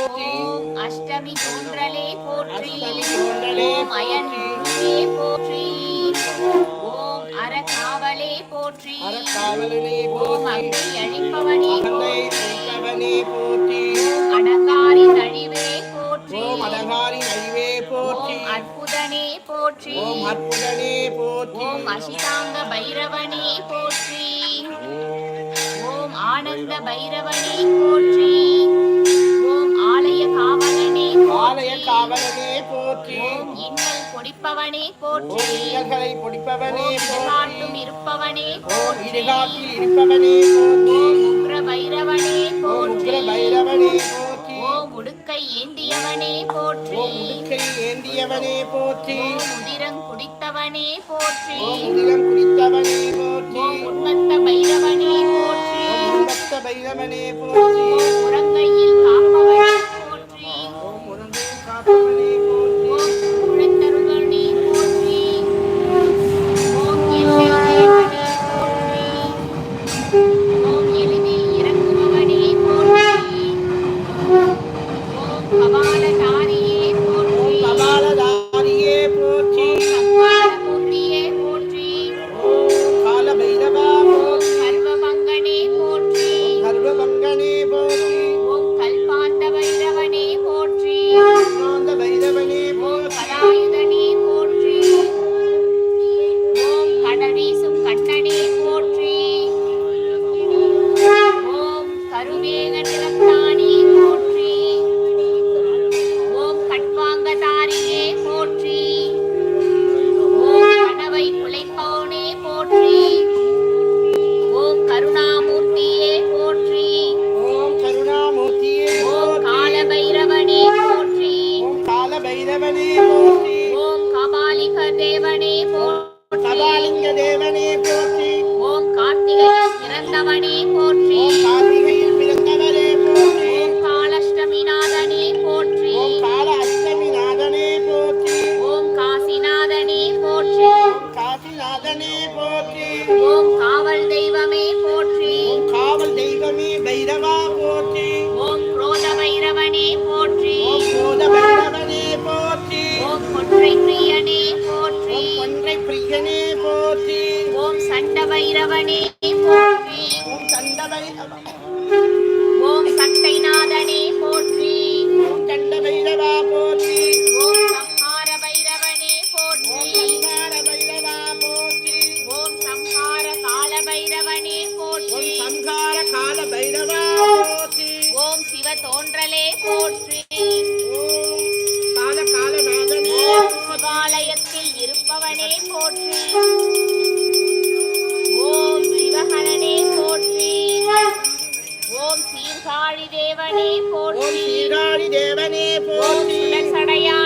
ஓம் அஷ்டமி தோன்றலே போற்றி. ஓம் அயன் குருவே போற்றி. ஓம் அறக்காவலே போற்றி. ஓம் அங்கை அழிப்பவனே போற்றி. அடங்காரி நழிவே போற்றி. ஓம் அற்புதனே போற்றி. ஓம் அசிதாங்க பைரவனே போற்றி. ஓம் ஆனந்த பைரவனே போற்றி. ஓம் ஆலய காவலனே போற்றி. ஓம் இன்னல் பொடிப்பவனே போற்றி. காட்டும் இருப்பவனே போற்றி. ஓம் உக்ர பைரவனே போற்றி. ஓம் உடுக்கை ஏந்தியவனே போற்றி. ஓம் உதிரம் குடித்தவனே போற்றி. ஓம் உன்மத்த பைரவனே போற்றி. ஓம் உறங்கையில் காப்பவனே போற்றி. ஓம் உழத்தருகனே போற்றி. ஓம் எல்லையேவனே போற்றி. ஓம் எளிதில் இறங்குபவனே போற்றி. ஓம் கபாலதாரியே போற்றி. ஓம் சங்காரமூர்த்தியே போற்றி. ஓம் சர்வபங்கனே போற்றி. ஓம் கல்பாந்த பைரவனே போற்றி. ஓம் கலாயுதனே போற்றி. ஓம் கடவீசும் கண்ணனே போற்றி. ஓம் கருவேக நிலத்தானே போற்றி. ஓம் கட்வாங்கதாரியே போற்றி. ஓம் கனவை குலைப்பவனே போற்றி. ஓம் கருணாமூர்த்தியே போற்றி. ஓம் காலபைரவனே போற்றி. ஓம் கபாலிக தேவனே போற்றி. ஓம் கார்த்திகையில் பிறந்தவனே போற்றி. ஓம் காலஷ்டமிநாதனே போற்றி. ஓம் காசிநாதனே போற்றி. ஓம் காவல் தெய்வமே போற்றி. ஓம் குரோத பைரவனே போற்றி. ஓம் கொன்றை பிரியனே போற்றி. ஓம் சண்ட பைரவனே போற்றி. ஓம் சட்டைநாதனே போற்றி. ஓம் சம்ஹார பைரவனே போற்றி. ஓம் சம்ஹார கால பைரவனே போற்றி. ஓம் சிவ தோன்றலே போற்றி. ஓம் சிவாலயத்தில் இருப்பவனே போற்றி. ஓம் சிவகணனே போற்றி. ஓம் சீர்காழி தேவனே போற்றி. ஓம் சுடசடையா